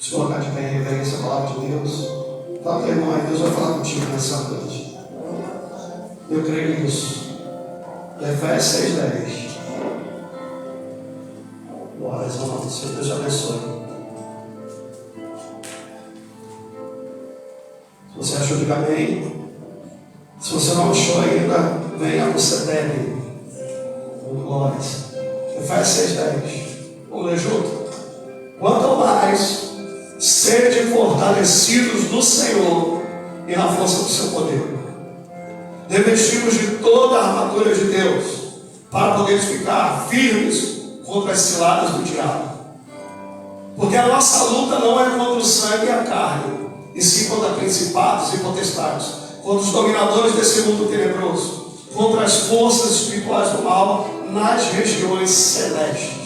Se colocar de pé em reverência à palavra de Deus. Fala, irmão, Deus vai falar contigo nessa noite. Eu creio nisso. Efésios 6:10. Glórias ao nome do Senhor. Deus te abençoe. Se você achou, diga amém. Se você não achou ainda, venha no CETEB. Glórias. Efésios 6:10. Vamos ler junto? Quanto mais sede fortalecidos no Senhor e na força do seu poder, revestimos de toda a armadura de Deus, para poderes ficar firmes contra as ciladas do diabo. Porque a nossa luta não é contra o sangue e a carne, e sim contra principados e potestades, contra os dominadores desse mundo tenebroso, contra as forças espirituais do mal nas regiões celestes.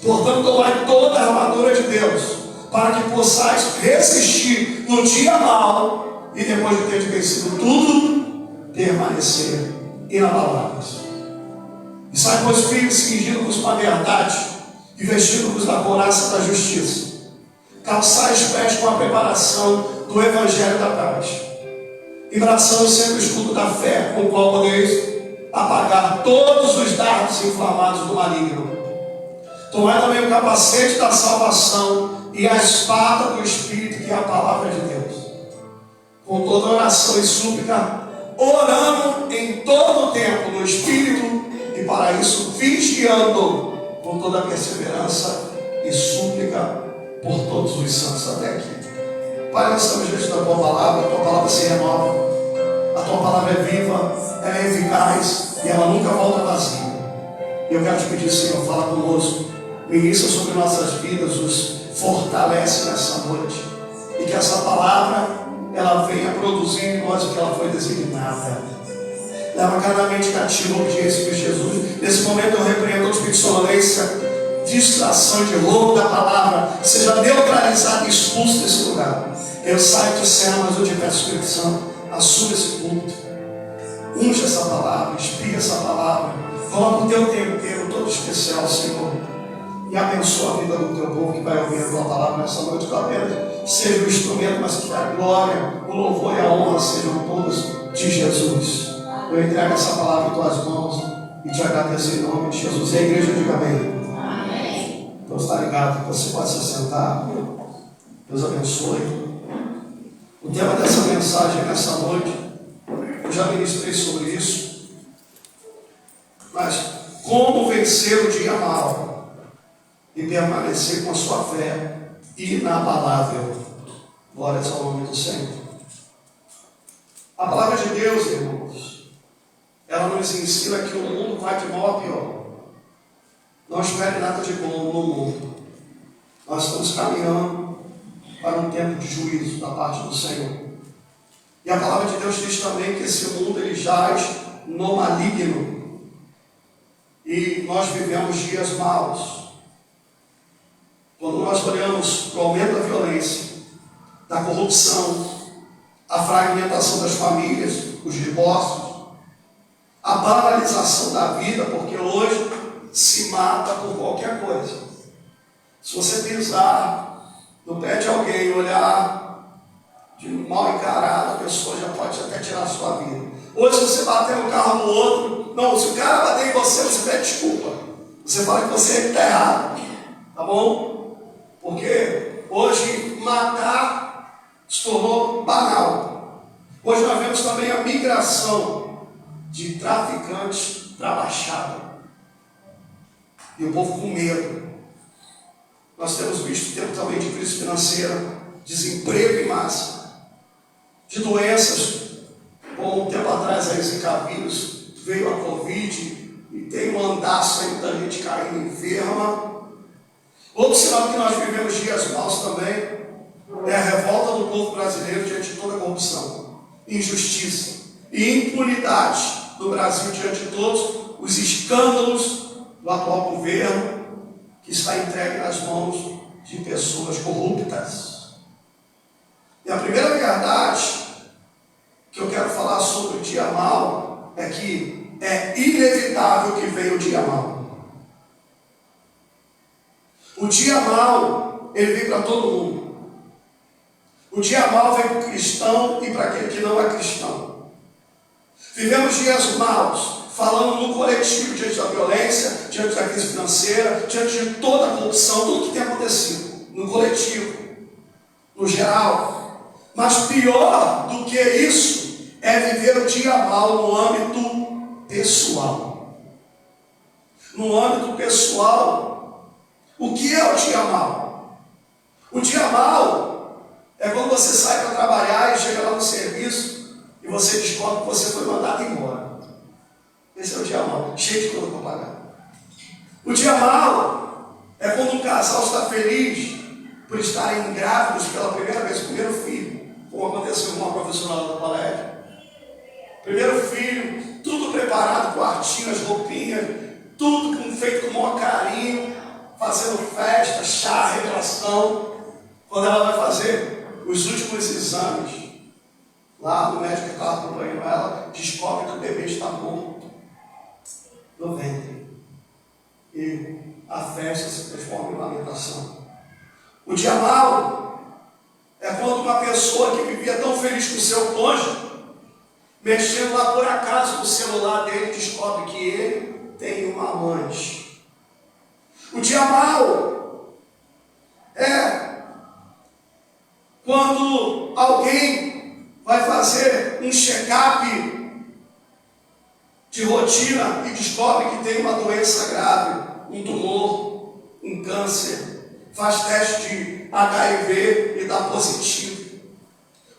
Portanto, tomai toda a armadura de Deus, para que possais resistir no dia mau, e depois de ter vencido tudo, permanecer inabaláveis. E sai, pois, firmes, cingindo-vos com a verdade, e vestindo-vos da couraça da justiça. Calçai os pés com a preparação do evangelho da paz, embraçando sempre o escudo da fé, com o qual podeis apagar todos os dardos inflamados do maligno. Tomai também o capacete da salvação e a espada do Espírito, que é a palavra de Deus. Com toda oração e súplica, orando em todo o tempo no Espírito, e para isso vigiando com toda a perseverança e súplica por todos os santos até aqui. Pai, nós estamos diante da Tua Palavra. A Tua Palavra se renova, a Tua Palavra é viva, ela é eficaz e ela nunca volta vazia. E eu quero te pedir, Senhor, fala conosco, ministra sobre nossas vidas, nos fortalece nessa noite, e que essa palavra ela venha produzir em nós o que ela foi designada. Leva cada mente cativa ao obediência de Jesus. Nesse momento eu repreendo o espírito de sonolência, distração, de roubo da palavra, seja neutralizado e expulso desse lugar. Eu saio do céu, mas eu te peço, Espírito Santo, assuma esse culto, unge essa palavra, inspira essa palavra, coloca o teu tempero todo especial, Senhor, e abençoa a vida do teu povo que vai ouvir a tua palavra nessa noite. Que apenas seja o instrumento, mas que a glória, o louvor e a honra sejam todos de Jesus. Eu entrego essa palavra em tuas mãos e te agradeço em nome de Jesus. E a igreja diga amém. Amém. Deus está ligado, você pode se sentar. Deus abençoe. O tema dessa mensagem nessa noite, eu já ministrei sobre isso, mas como vencer o dia mau e permanecer com a sua fé inabalável. Glórias ao nome do Senhor. A palavra de Deus, irmãos, ela nos ensina que o mundo vai de mal a pior. Não espere nada de bom no mundo. Nós estamos caminhando para um tempo de juízo da parte do Senhor. E a palavra de Deus diz também que esse mundo ele jaz no maligno. E nós vivemos dias maus. Quando nós olhamos para o aumento da violência, da corrupção, a fragmentação das famílias, os divórcios, a banalização da vida, porque hoje se mata por qualquer coisa. Se você pisar no pé de alguém, olhar de mal encarado, a pessoa já pode até tirar a sua vida. Hoje, se você bater no carro do outro, não, se o cara bater em você, você pede desculpa. Você fala que você está errado, tá bom? Porque hoje matar se tornou banal. Hoje nós vemos também a migração de traficantes para a Baixada. E o povo com medo. Nós temos visto tempo também de crise financeira, desemprego em massa, de doenças. Como um tempo atrás a Zika vírus, veio a Covid e tem um andaço aí da gente caindo enferma. Outro sinal que nós vivemos dias maus também é a revolta do povo brasileiro diante de toda a corrupção, injustiça e impunidade do Brasil diante de todos os escândalos do atual governo, que está entregue nas mãos de pessoas corruptas. E a primeira verdade que eu quero falar sobre o dia mau é que é inevitável que venha o dia mau. O dia mau ele vem para todo mundo. O dia mau vem para o cristão e para aquele que não é cristão. Vivemos dias maus, falando no coletivo, diante da violência, diante da crise financeira, diante de toda a corrupção, tudo que tem acontecido, no coletivo, no geral. Mas pior do que isso é viver o dia mau no âmbito pessoal. No âmbito pessoal, o que é o dia mau? O dia mau é quando você sai para trabalhar e chega lá no serviço e você descobre que você foi mandado embora. Esse é o dia mau, cheio de conta para pagar. O dia mau é quando um casal está feliz por estarem grávidos pela primeira vez, o primeiro filho, como aconteceu com uma profissional do colégio. Primeiro filho, tudo preparado, quartinho, as roupinhas, tudo feito com o maior carinho, fazendo festa, chá, revelação. Quando ela vai fazer os últimos exames, lá o médico que estava acompanhando ela, descobre que o bebê está morto no ventre. E a festa se transforma em lamentação. O dia mau é quando uma pessoa que vivia tão feliz com o seu cônjuge, mexendo lá por acaso no celular dele, descobre que ele tem uma amante. O dia mau é quando alguém vai fazer um check-up de rotina e descobre que tem uma doença grave, um tumor, um câncer, faz teste de HIV e dá positivo.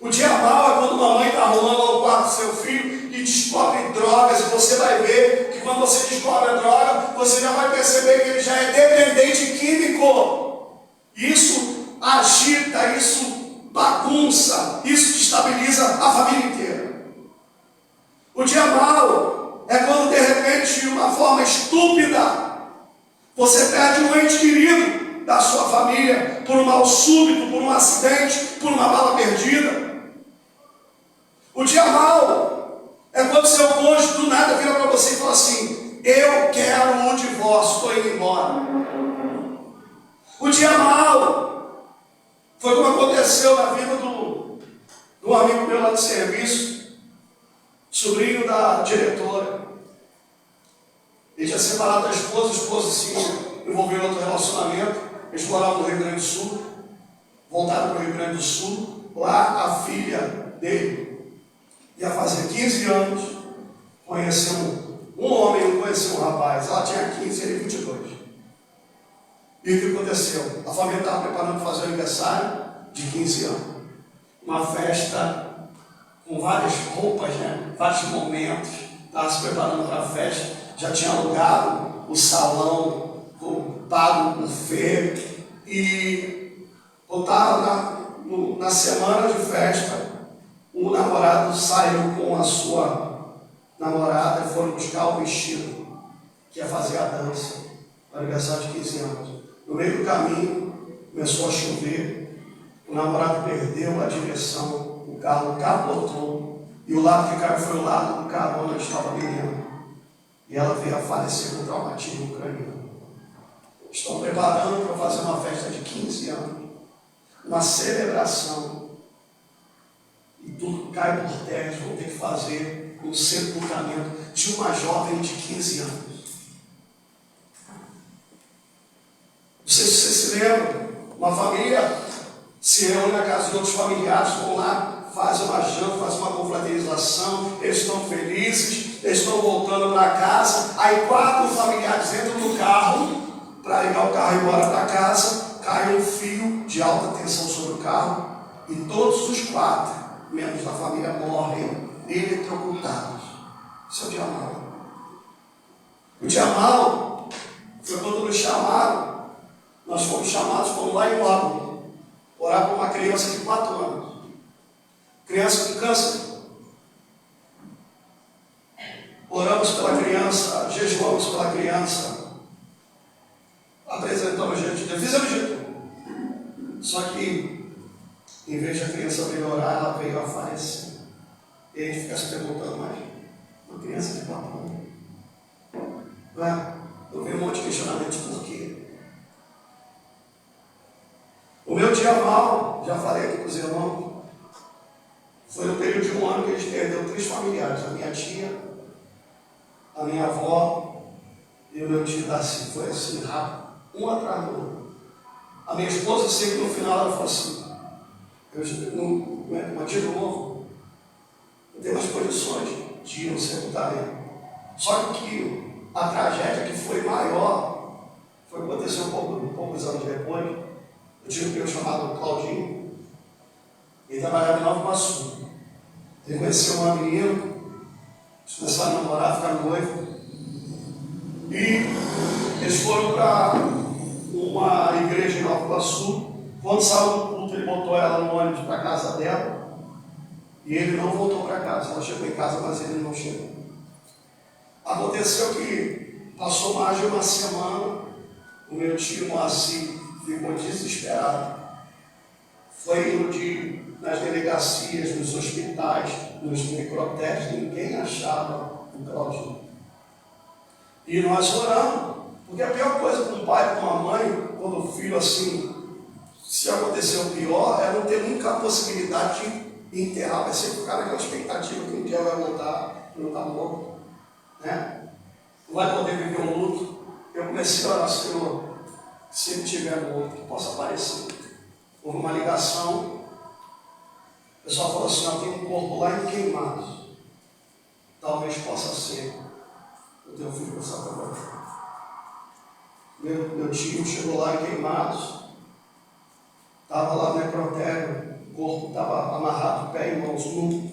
O dia mau é quando uma mãe está arrumando ao quarto do seu filho e descobre drogas, e você vai ver que quando você descobre a droga, você já vai perceber que ele já é dependente químico. Isso agita, isso bagunça, isso destabiliza a família inteira. O dia mau é quando de repente, de uma forma estúpida, você perde um ente querido da sua família por um mal súbito, por um acidente, por uma bala perdida. O dia mau é quando seu cônjuge do nada vira para você e fala assim: eu quero um divórcio, estou indo embora. O dia mau foi como aconteceu na vida do amigo meu lá de serviço, sobrinho da diretora. Ele tinha separado da esposa, a esposa se envolveu em outro relacionamento. Eles moravam no Rio Grande do Sul, voltaram para o Rio Grande do Sul. Lá a filha dele ia fazer 15 anos, conheceu um homem, conheceu um rapaz. Ela tinha 15 e ele 22. E o que aconteceu? A família estava preparando para fazer o aniversário de 15 anos. Uma festa com várias roupas, né? Vários momentos. Estava se preparando para a festa. Já tinha alugado o salão, pago o buffet. E voltaram na semana de festa. O namorado saiu com a sua namorada e foram buscar o vestido que ia fazer a dança no aniversário de 15 anos. No meio do caminho, começou a chover, o namorado perdeu a direção, o carro capotou, e o lado que caiu foi o lado do carro onde estava a menina. E ela veio a falecer com traumatismo craniano. Estão preparando para fazer uma festa de 15 anos, uma celebração, e tudo cai por terra. Eles vão ter que fazer um sepultamento de uma jovem de 15 anos. Não sei se você se lembra, uma família se reúne na casa de outros familiares, vão lá, fazem uma janta, fazem uma confraternização, eles estão felizes, eles estão voltando para casa, aí 4 familiares entram no carro, para ligar o carro e ir embora para casa, cai um fio de alta tensão sobre o carro, e todos os 4 membros da família morrem eletrocutados. Isso é o dia mau. O dia mau foi quando nos chamaram. Nós fomos chamados, fomos lá em Módulo, orar por uma criança de 4 anos. Criança com câncer. Oramos pela criança, jejuamos pela criança, apresentamos diante de Deus, fizemos de tudo. Só que, em vez de a criança melhorar, ela veio a falecer. E a gente fica se perguntando, mas uma criança de 4 anos? Não é? Eu vi um monte de questionamentos por quê. dia mal, já falei aqui com os irmãos, foi no período de um ano que a gente perdeu 3 familiares, a minha tia, a minha avó e o meu tio Darcy. Foi assim, rápido, um atrás do outro. A minha esposa, sei que no final ela falou assim, não tive novo, não tem mais condições de ir no sepultamento. Só que a tragédia que foi maior, foi acontecer poucos anos depois. Eu tinha um primo chamado Claudinho, ele trabalhava em Nova Iguaçu. Ele conheceu uma menina, eles começaram a namorar, ficaram noivos, e eles foram para uma igreja em Nova Iguaçu. Quando saiu do culto, ele botou ela no ônibus para a casa dela, e ele não voltou para casa. Ela chegou em casa, mas ele não chegou. Aconteceu que passou mais de uma semana, o meu tio Moacir ficou desesperado. Foi indo nas delegacias, nos hospitais, nos necrotérios, ninguém achava o Claudinho. E nós oramos, porque a pior coisa para um pai e para uma mãe, quando o filho assim, se acontecer o pior, é não ter nunca a possibilidade de enterrar. Vai ser ficar naquela expectativa que um dia vai voltar, não está morto, né? Não vai poder viver um luto. Eu comecei a orar, Senhor, se ele estiver morto, que possa aparecer. Houve uma ligação, o pessoal falou assim, tem um corpo lá em Queimados, talvez possa ser o teu filho que está trabalhando. Meu tio chegou lá em Queimados, estava lá no necrotério, o corpo estava amarrado, pé e mãos nu,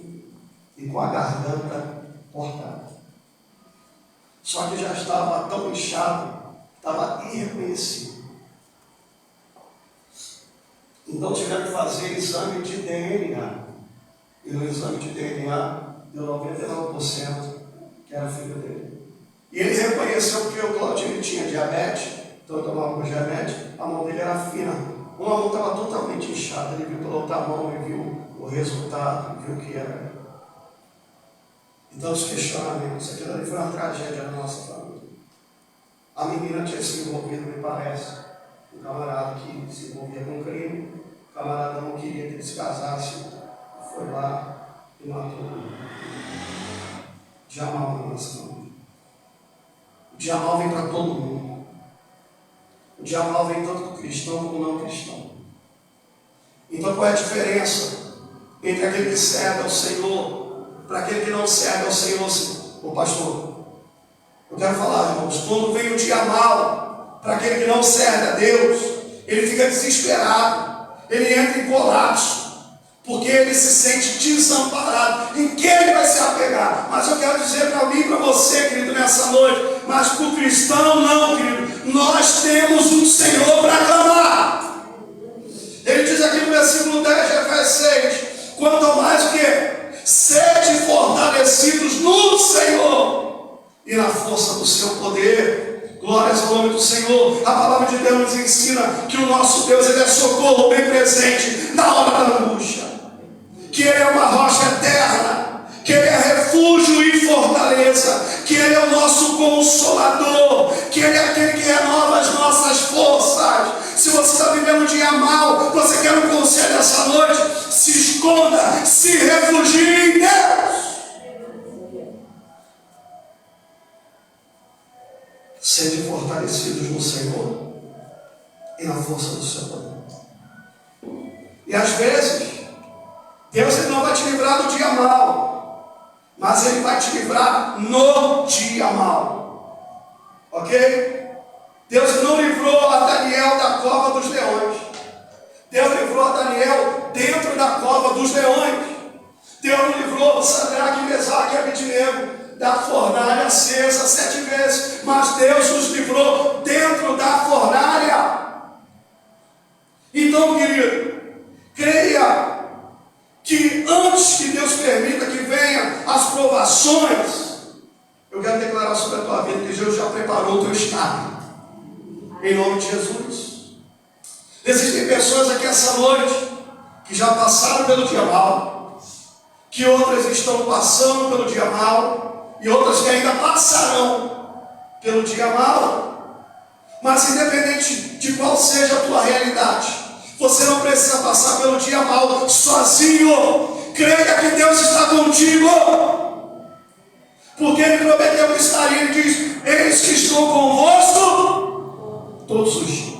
e com a garganta cortada. Só que já estava tão inchado, estava irreconhecível. Então tiveram que fazer exame de DNA. E no exame de DNA deu 99% que era filho dele. E ele reconheceu porque o Claudinho tinha diabetes, então ele tomava com diabetes, a mão dele era fina. Uma mão estava totalmente inchada, ele viu pela outra mão e viu o resultado, viu o que era. Então os questionamentos, aquilo ali foi uma tragédia na nossa família. A menina tinha se envolvido, me parece, um camarada que se envolvia com crime, o camarada não queria que eles se casassem, foi lá e matou o Jamal na nossa família. O Jamal vem para todo mundo. O Jamal vem tanto do cristão como não cristão. Então qual é a diferença entre aquele que serve ao Senhor para aquele que não serve ao Senhor, o pastor? Eu quero falar, irmãos, quando vem o dia mal para aquele que não serve a Deus, ele fica desesperado, ele entra em colapso, porque ele se sente desamparado. Em quem ele vai se apegar? Mas eu quero dizer para mim e para você, querido, nessa noite, mas para o cristão não, querido, nós temos um Senhor para clamar. Ele diz aqui no versículo 10 de Efésios 6, quanto mais o quê? Sede fortalecidos no Senhor e na força do seu poder. Glórias ao nome do Senhor. A palavra de Deus nos ensina que o nosso Deus, ele é socorro bem presente na hora da angústia, que ele é uma rocha eterna, que ele é refúgio e fortaleza, que ele é o nosso consolador, que ele é aquele que renova as nossas forças. Se você está vivendo um dia mal, você quer um conselho essa noite, se esconda, se refugie em Deus. Sede fortalecidos no Senhor e na força do seu poder. E às vezes, Deus ele não vai te livrar do dia mal, mas ele vai te livrar no dia mal. Ok? Deus não livrou a Daniel da cova dos leões. Deus livrou a Daniel dentro da cova dos leões. Deus livrou Sadraque, Mesaque e Abednego da fornalha acesa 7 vezes. Mas Deus nos livrou dentro da fornalha. Então, querido, creia que antes que Deus permita que venham as provações, eu quero declarar sobre a tua vida que Deus já preparou o teu escape. Em nome de Jesus. Existem pessoas aqui essa noite que já passaram pelo dia mal, que outras estão passando pelo dia mal, e outras que ainda passarão pelo dia mal. Mas independente de qual seja a tua realidade, Você não precisa passar pelo dia mal sozinho. Creia que Deus está contigo, porque Ele prometeu que estaria. Ele diz: eis que estou convosco todos os dias.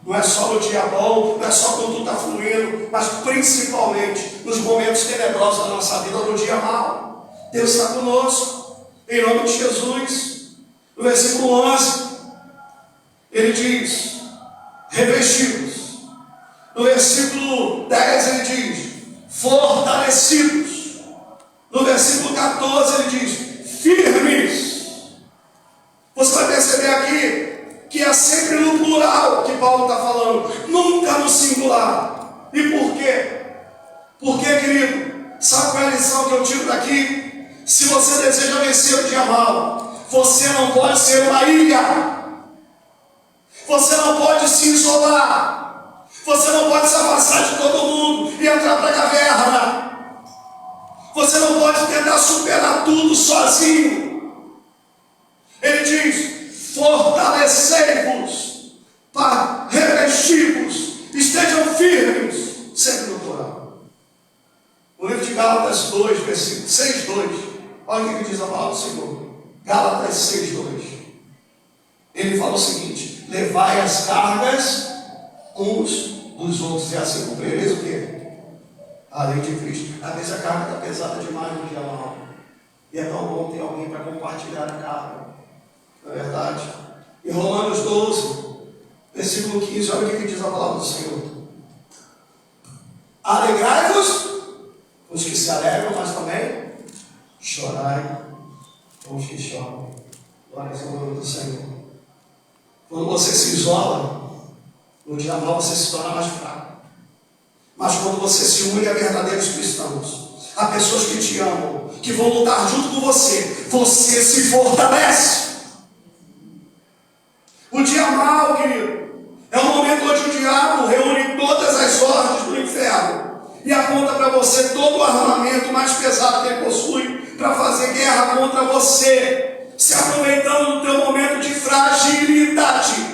Não é só no dia bom, não é só quando tudo está fluindo, mas principalmente nos momentos tenebrosos da nossa vida, no dia mau. Deus está conosco, em nome de Jesus. No versículo 11, Ele diz: revestidos. No versículo 10 ele diz: fortalecidos. No versículo 14 ele diz: firmes. Você vai perceber aqui que é sempre no plural que Paulo está falando, nunca no singular. E por quê? Porque, querido, sabe qual é a lição que eu tiro daqui? Se você deseja vencer o dia mal, você não pode ser uma ilha. Você não pode se isolar. Você não pode se afastar de todo mundo e entrar para a caverna. Você não pode tentar superar tudo sozinho. Ele diz: fortalecei-vos, para revestir-vos, estejam firmes, sempre no plural. O livro de Gálatas 2, versículo 6, 2. Olha o que diz a palavra do Senhor. Gálatas 6, 2. Ele fala o seguinte: levai as cargas uns dos outros, e assim cumprireis o quê? A lei de Cristo. Às vezes a carga está pesada demais no dia mal, e é tão bom ter alguém para compartilhar a carga, não é verdade? Em Romanos 12, versículo 15, olha o que diz a palavra do Senhor: alegrai-vos os que se alegram, mas também chorai com os que choram. Glória ao nome do Senhor. Quando você se isola, no dia mal você se torna mais fraco. Mas quando você se une a verdadeiros cristãos, a pessoas que te amam, que vão lutar junto com você, você se fortalece. O dia mal, querido, é um momento onde o diabo reúne todas as ordens do inferno e aponta para você todo o armamento mais pesado que ele possui para fazer guerra contra você, se aproveitando do teu momento de fragilidade.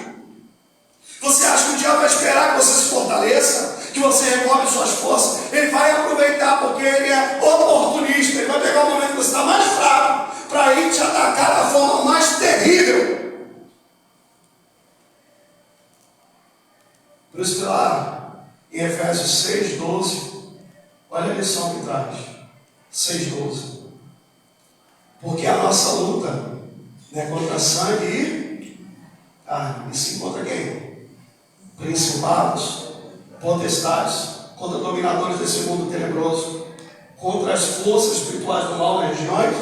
Você acha que o diabo vai esperar que você se fortaleça, que você recobre suas forças? Ele vai aproveitar, porque ele é oportunista. Ele vai pegar o momento que você está mais fraco para ir te atacar da forma mais terrível. Por isso que lá em Efésios 6, 12, olha a lição que traz. 6, 12. Porque a nossa luta não é contra sangue e carne, e sim contra quem? Principados, potestades, contra dominadores desse mundo tenebroso, contra as forças espirituais do mal nas regiões.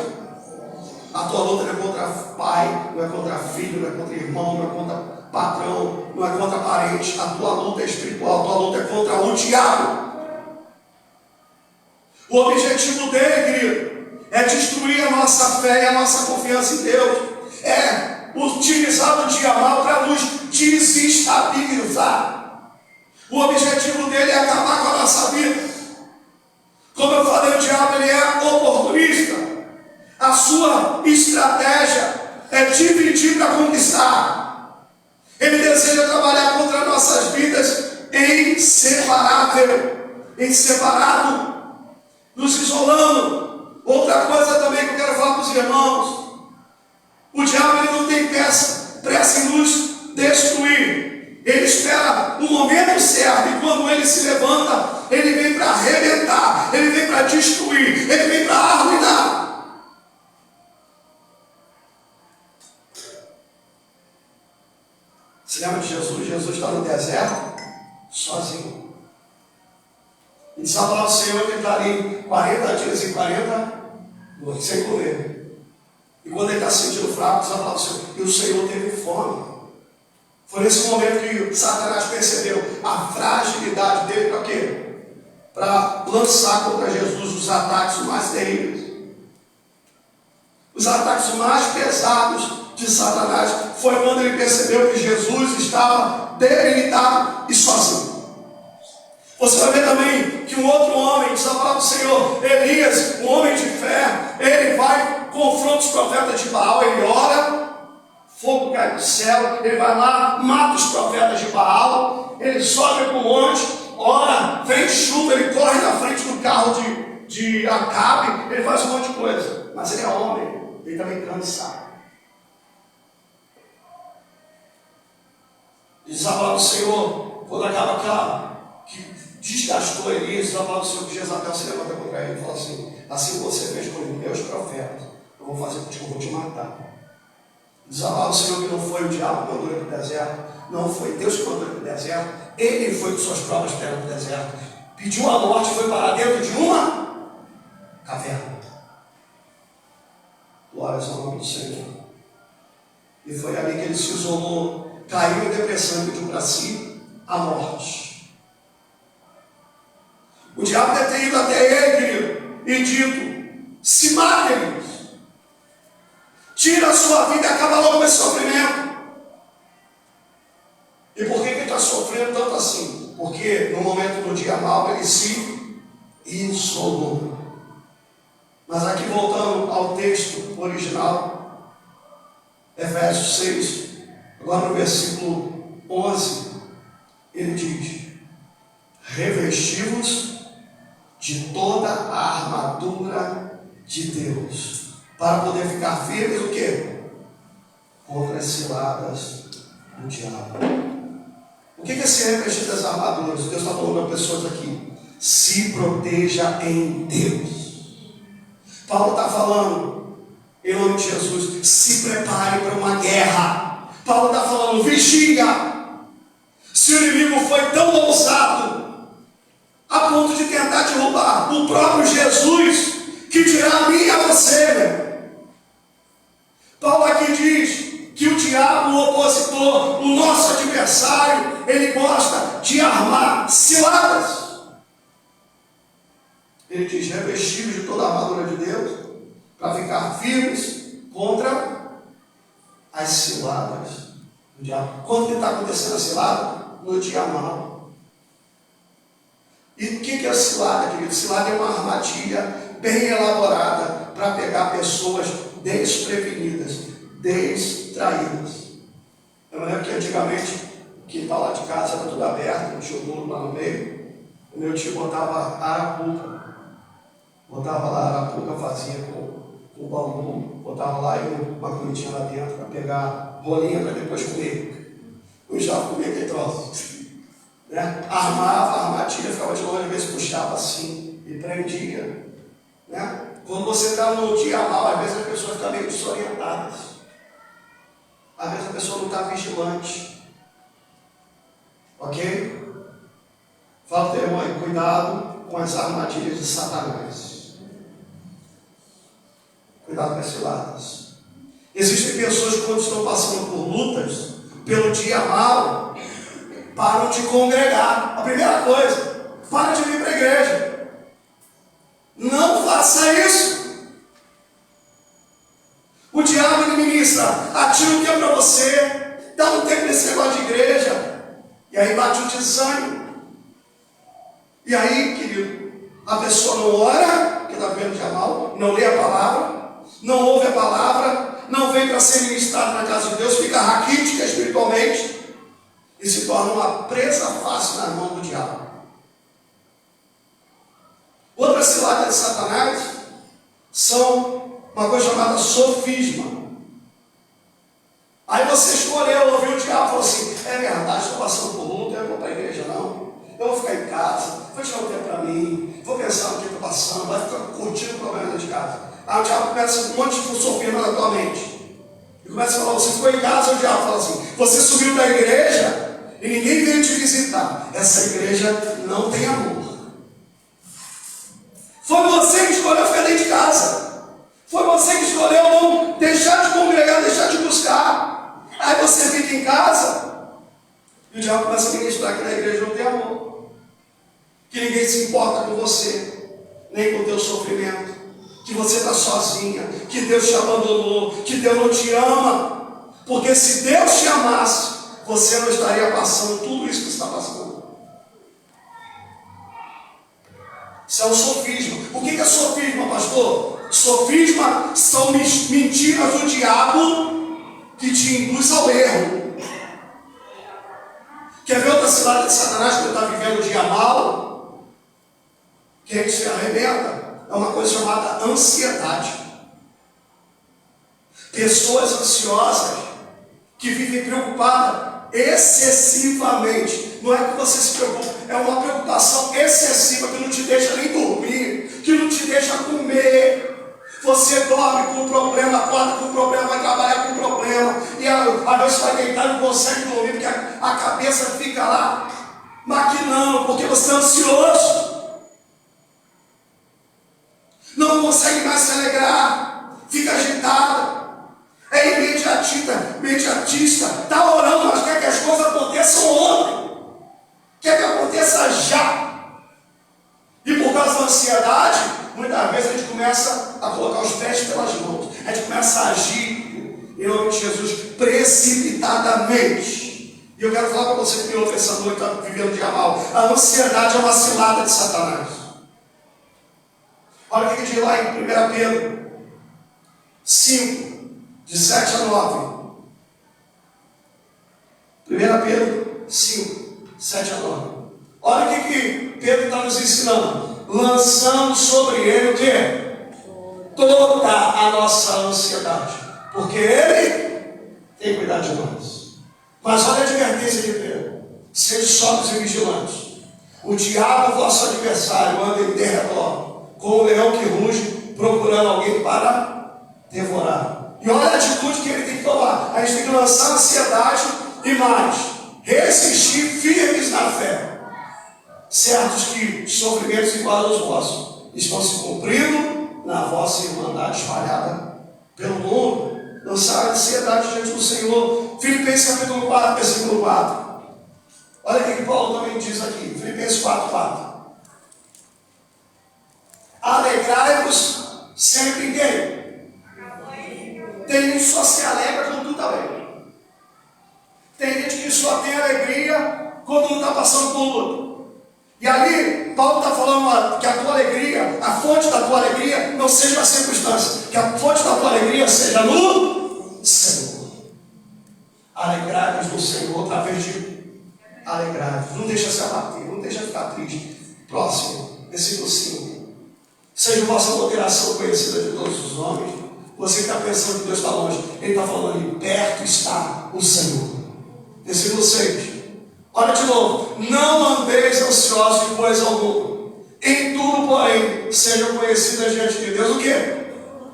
A tua luta não é contra pai, não é contra filho, não é contra irmão, não é contra patrão, não é contra parente. A tua luta é espiritual, a tua luta é contra o diabo. O objetivo dele, querido, é destruir a nossa fé e a nossa confiança em Deus. É utilizar o dia mal para nos desestabilizar. O objetivo dele é acabar com a nossa vida. Como eu falei, o diabo ele é oportunista. A sua estratégia é dividir para conquistar. Ele deseja trabalhar contra nossas vidas em separado, nos isolando. Outra coisa também que eu quero falar para os irmãos: o diabo ele não tem pressa em nos destruir. Ele espera o momento certo, e quando ele se levanta, ele vem para arrebentar, ele vem para destruir, ele vem para arruinar. Se lembra de Jesus? Jesus está no deserto, sozinho. E diz a palavra do Senhor que ele está ali 40 dias e 40 noites, sem comer. E quando ele está se sentindo fraco, diz a palavra do Senhor, e o Senhor teve fome. Foi nesse momento que Satanás percebeu a fragilidade dele. Para quê? Para lançar contra Jesus os ataques mais terríveis. Os ataques mais pesados de Satanás foi quando ele percebeu que Jesus estava debilitado e sozinho. Você vai ver também que um outro homem, diz a palavra do Senhor, Elias, um homem de fé, ele vai, confronta os profetas de Baal, ele ora, fogo cai do céu, ele vai lá, mata os profetas de Baal, ele sobe para o monte, carro de Acabe, ele faz um monte de coisa, mas ele é homem, ele também cansa. Diz a palavra do Senhor, quando acaba aquela que desgastou Elias, diz a palavra do Senhor que Jezabel se levanta contra ele e fala assim você fez com os meus profetas, eu vou fazer contigo, eu vou te matar. Diz a palavra do Senhor que não foi o diabo que mandou ele para o deserto, não foi Deus que mandou ele para o deserto, ele foi com suas próprias pernas para o deserto, pediu a morte, foi para dentro de uma caverna. Glórias ao nome do Senhor. E foi ali que ele se isolou, caiu em depressão e pediu para si a morte. O diabo deve ter ido até ele, querido, e dito: se mate, Elias. Tira a sua vida e acaba logo com esse sofrimento. E por que ele está sofrendo tanto assim? Porque no momento do dia mau ele se isolou. Mas aqui voltando ao texto original, Efésios 6, agora no versículo 11, ele diz: revesti-vos de toda a armadura de Deus, para poder ficar firmes o quê? Contra as ciladas do diabo. O que é ser revestido das armaduras? Deus está falando para pessoas aqui: se proteja em Deus. Paulo está falando, em nome de Jesus, se prepare para uma guerra. Paulo está falando, vigia. Se o inimigo foi tão ousado a ponto de tentar derrubar o próprio Jesus, que dirá a mim e a você. Paulo aqui diz que o diabo, o opositor, o nosso adversário, ele gosta de armar ciladas. Ele diz: revestimos de toda a armadura de Deus, para ficar firmes contra as ciladas do diabo. Quando que está acontecendo a cilada? No dia mau. E o que é a cilada, querido? Cilada é uma armadilha bem elaborada para pegar pessoas desprevenidas, distraídas. Eu me lembro que antigamente, que para lá de casa era tudo aberto, não tinha um muro lá no meio. O meu tio botava arapuca. Botava lá a arapuca, fazia com bambu, botava lá e uma comidinha lá dentro para pegar bolinha para depois comer. Eu já comia aquele troço. Né? Armava a armadilha, ficava de longe, às vezes puxava assim e prendia. Né? Quando você está no dia mal, às vezes as pessoas ficam meio desorientadas. Às vezes a pessoa não está vigilante. Ok? Fala teu irmão aí, cuidado com as armadilhas de Satanás. Cuidado com as ciladas. Existem pessoas que, quando estão passando por lutas, pelo dia mau, param de congregar. A primeira coisa, para de vir para a igreja. Não faça isso. O diabo ele ministra, atira o que é para você, dá um tempo nesse negócio de igreja, e aí bate o desânimo. E aí, querido, a pessoa não ora, porque está vendo dia mal, não lê a palavra, não ouve a palavra, não vem para ser ministrado na casa de Deus, fica raquítica espiritualmente e se torna uma presa fácil na mão do diabo. Outra cilada de Satanás são uma coisa chamada sofisma. Aí você escolheu ouvir o diabo e falou assim: é verdade, estou passando por luta, eu não vou para a igreja não, eu vou ficar em casa, vou tirar um tempo para mim, vou pensar no que estou passando, vai ficar curtindo o problema dentro de casa. Aí o diabo começa um monte de sofisma na tua mente. E começa a falar: você ficou em casa, o diabo fala assim: você subiu da igreja e ninguém veio te visitar. Essa igreja não tem amor. Foi você que escolheu ficar dentro de casa. Foi você que escolheu não deixar de congregar, deixar de buscar. Aí você fica em casa e o diabo começa a ministrar que na igreja não tem amor, que ninguém se importa com você, nem com o teu sofrimento, que você está sozinha, que Deus te abandonou, que Deus não te ama. Porque se Deus te amasse, você não estaria passando tudo isso que você está passando. Isso é um sofisma. O que é sofisma, pastor? Sofisma são mentiras do diabo que te induz ao erro. Quer ver outra cilada de Satanás que está vivendo o dia mal? que a gente se arrebenta é uma coisa chamada ansiedade. Pessoas ansiosas que vivem preocupadas excessivamente. Não é que você se preocupa, é uma preocupação excessiva que não te deixa nem dormir, que não te deixa comer. Você dorme com um problema, acorda com um problema, vai trabalhar com um problema, e às vezes vai deitar e não consegue dormir, porque a cabeça fica lá maquinando, porque você está ansioso. Não consegue mais se alegrar, fica agitado, é imediatista, está orando, mas quer que as coisas aconteçam ontem, quer que aconteça já. E por causa da ansiedade, muitas vezes a gente começa a colocar os pés pelas mãos, a gente começa a agir, em nome de Jesus, precipitadamente. E eu quero falar para você que me ouve essa noite, está vivendo um dia mal. A ansiedade é uma cilada de Satanás. Olha o que diz lá em 1 Pedro 5, de 7 a 9. 1 Pedro 5, 7 a 9. Olha o que Pedro está nos ensinando. Lançando sobre ele o quê? Toda a nossa ansiedade. Porque ele tem cuidado de nós. Mas olha a advertência de Pedro. Sede sóbrios e vigilantes. O diabo, vosso adversário, anda em derredor, como um leão que ruge, procurando alguém para devorar. E olha a atitude que ele tem que tomar. A gente tem que lançar a ansiedade e mais, resistir firmes na fé. Certos que sofrimentos iguais aos vossos estão se cumprindo na vossa irmandade espalhada pelo mundo. Lançar a ansiedade diante do Senhor. Filipenses capítulo 4, versículo 4. Olha o que Paulo também diz aqui. Filipenses 4, 4. Alegrai-vos sempre em quem? Tem gente que só se alegra quando tudo está bem. Tem gente que só tem alegria quando não está passando por luta. E ali, Paulo está falando que a tua alegria, a fonte da tua alegria, não seja a circunstância, que a fonte da tua alegria seja no Senhor. Alegrai-vos no Senhor, através de alegrai-vos. Não deixa se abater, não deixa ficar triste. Próximo, versículo 5. Seja a vossa moderação conhecida de todos os homens. Você que está pensando que Deus está longe, Ele está falando ali, perto está o Senhor. Versículo 6. Olha de novo, não andeis ansiosos de coisa alguma. Em tudo, porém, sejam conhecidas diante de Deus o quê?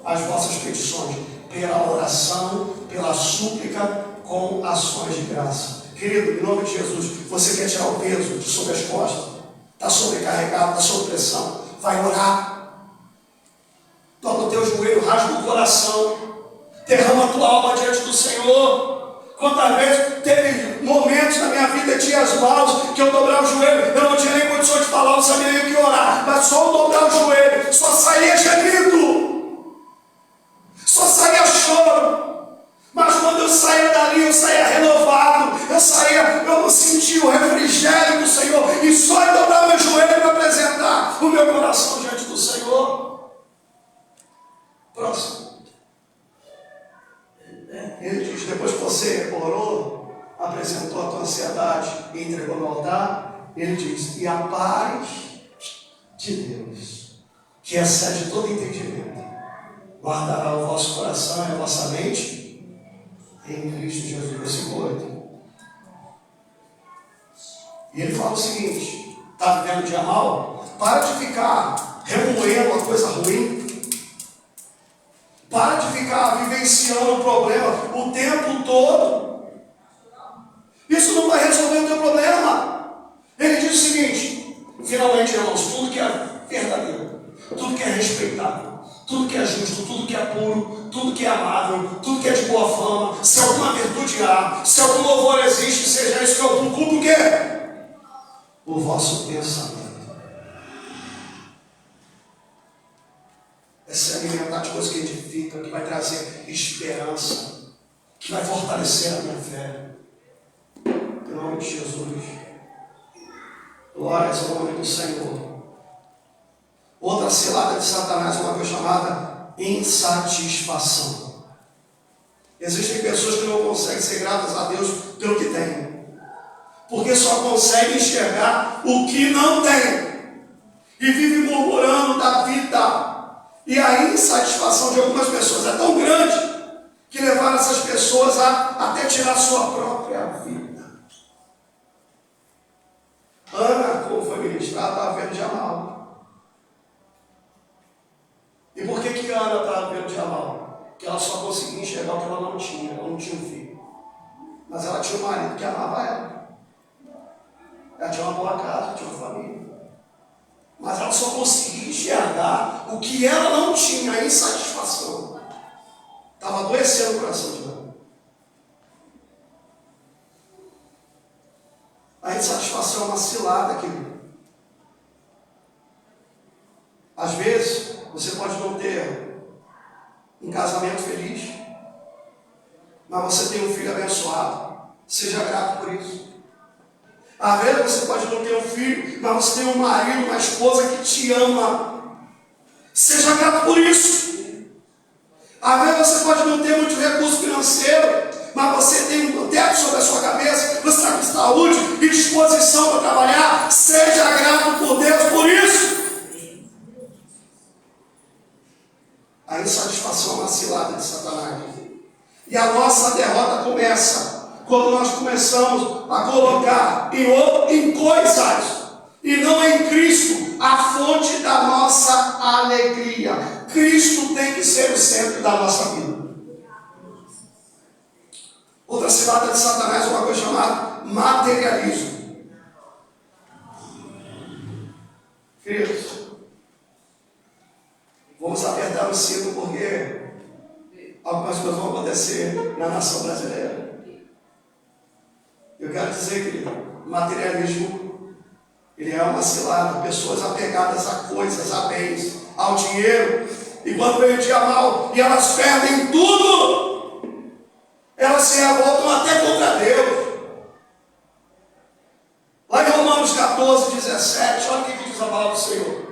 As vossas petições, pela oração, pela súplica, com ações de graça. Querido, em nome de Jesus, você quer tirar o peso de sobre as costas, está sobrecarregado, está sob pressão, vai orar. Toca o teu joelho, rasga o coração, derrama a tua alma diante do Senhor. Quantas vezes teve momentos na minha vida, dias maus, que eu dobrava o joelho, eu não tinha nem condições de falar, não sabia nem o que orar, mas só eu dobrar o joelho, só saía gemido, só saía choro. Mas quando eu saía dali, eu saía renovado, eu sentia o refrigério do Senhor, e só em dobrar meu joelho e me apresentar o meu coração diante do Senhor. Próximo. Ele diz, depois que você orou, apresentou a tua ansiedade e entregou no altar, ele diz, e a paz de Deus, que excede todo entendimento, guardará o vosso coração e a vossa mente em Cristo Jesus. Versículo 8. E ele fala o seguinte, está vivendo dia mal? Para de ficar remoendo uma coisa ruim. Para de ficar vivenciando o problema o tempo todo. Isso não vai resolver o teu problema. Ele diz o seguinte, finalmente, irmãos, tudo que é verdadeiro, tudo que é respeitável, tudo que é justo, tudo que é puro, tudo que é amável, tudo que é de boa fama, se alguma virtude há, se algum louvor existe, seja isso que eu procuro, o quê? O vosso pensamento. É se alimentar de coisas que edificam, que vai trazer esperança, que vai fortalecer a minha fé. Em nome de Jesus. Glórias ao nome do Senhor. Outra cilada de Satanás é uma coisa chamada insatisfação. Existem pessoas que não conseguem ser gratas a Deus pelo que têm, porque só conseguem enxergar o que não tem. e vive murmurando da vida. E a insatisfação de algumas pessoas é tão grande que levaram essas pessoas a até tirar sua própria vida. Ana, como foi ministrada, estava vendo Jamal. E por que Ana estava vendo Jamal? Porque ela só conseguia enxergar o que ela não tinha um filho. Mas ela tinha um marido que amava ela. Ela tinha uma boa casa, tinha uma família. Mas ela só conseguia enxergar o que ela não tinha, a insatisfação. Estava adoecendo o coração de Ana. A insatisfação é uma cilada, querido. Às vezes, você pode não ter um casamento feliz, mas você tem um filho abençoado. Seja grato por isso. Às vezes você pode não ter um filho, mas você tem um marido, uma esposa que te ama. Seja grato por isso. Às vezes você pode não ter muito recurso financeiro, mas você tem um teto sobre a sua cabeça, você está com saúde e disposição para trabalhar. Seja grato por Deus por isso. A insatisfação é uma cilada de Satanás. E a nossa derrota começa quando nós começamos a colocar em coisas e não em Cristo, a fonte da nossa alegria. Cristo tem que ser o centro da nossa vida. Outra cilada de Satanás é uma coisa chamada materialismo. Queridos, vamos apertar o cinto porque algumas coisas vão acontecer na nação brasileira. Eu quero dizer, querido, o materialismo, ele é uma cilada. Pessoas apegadas a coisas, a bens, ao dinheiro. E quando vem o dia mal e elas perdem tudo, elas se revoltam até contra Deus. Lá em Romanos 14, 17, olha o que diz a palavra do Senhor.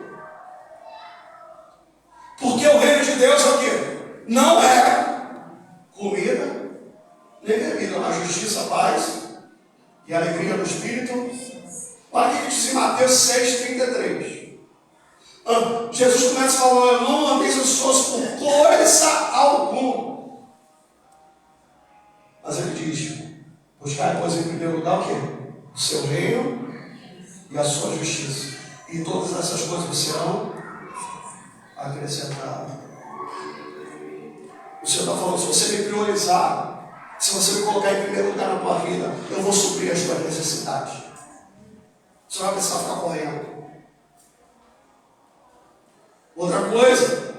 Porque o reino de Deus é o quê? Não é comida, nem bebida, mas justiça, paz e alegria no Espírito. Olha o que diz em Mateus 6,33. Jesus começa falando: eu não andeis ansioso por coisa alguma. Mas ele diz: buscai, pois, em primeiro lugar o quê? O seu reino e a sua justiça. E todas essas coisas serão acrescentadas. O Senhor está falando: se você me priorizar, se você me colocar em primeiro lugar na tua vida, eu vou suprir as tuas necessidades. Você não vai precisar ficar correndo. Outra coisa,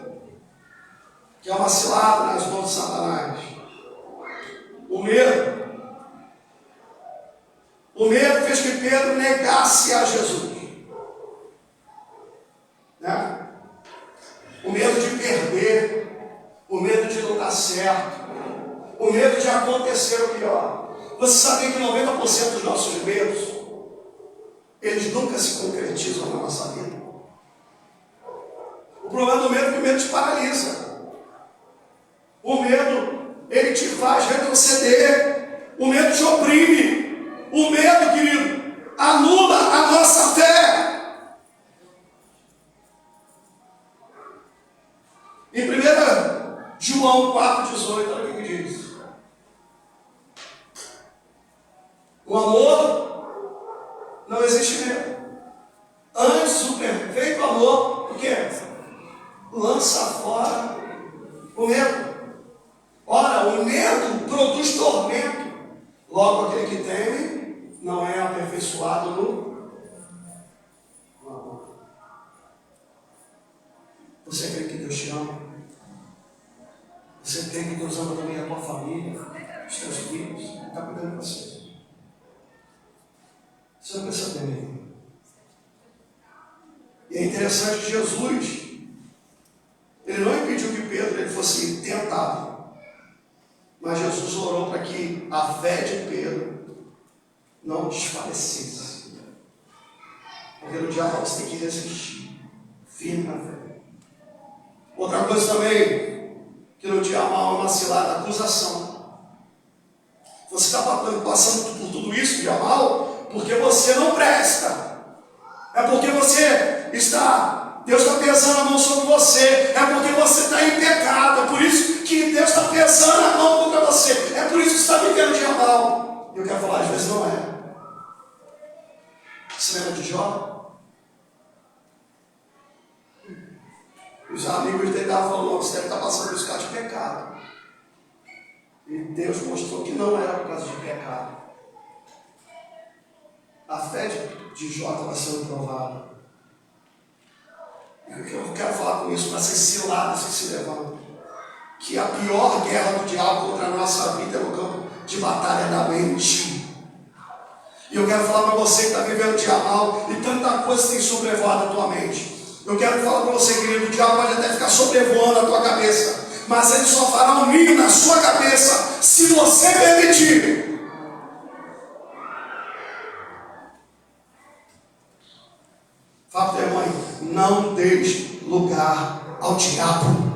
que é uma cilada nas mãos de Satanás, o medo. O medo fez que Pedro negasse a Jesus. Né? O medo de perder, o medo de não dar certo, o medo de acontecer o pior. Você sabia que 90% dos nossos medos, eles nunca se concretizam na nossa vida? O problema do medo é que o medo te paralisa. O medo, ele te faz retroceder. O medo te oprime. O medo, querido, anula a nossa fé. Em 1 João 4,18, olha o que diz. O amor não existe medo. Antes, o perfeito amor, o que é? Lança fora o medo. Ora, o medo produz tormento. Logo, aquele que teme não é aperfeiçoado no amor. Você crê que Deus te ama? Você crê que Deus ama também a tua família, os teus filhos? Ele está cuidando de você. Você não precisa temer. E é interessante que Jesus, ele não impediu que Pedro ele fosse tentado, mas Jesus orou para que a fé de Pedro não desfalecesse. Porque no dia mal você tem que resistir, firme na fé. Outra coisa também, que no dia mal é uma cilada, acusação. Você está passando por tudo isso, dia mal, porque você não presta. É porque você está está. Deus está pesando a mão sobre você. É porque você está em pecado. É por isso que Deus está pesando a mão contra você. É por isso que você está vivendo dia mal. Eu quero falar, às vezes não é. Você lembra de Jó? Os amigos dele estavam falando, você deve estar passando por causa de pecado. E Deus mostrou que não era por causa de pecado. A fé de Jó estava sendo provada. Eu quero falar com isso para ser ciladas que se levantam. Que a pior guerra do diabo contra a nossa vida é no campo de batalha da mente. E eu quero falar para você que está vivendo dia mal e tanta coisa tem sobrevoado a tua mente. Eu quero falar para você, querido, o diabo pode até ficar sobrevoando a tua cabeça, mas ele só fará um ninho na sua cabeça se você permitir. Fala para a mãe, não deixe lugar ao diabo.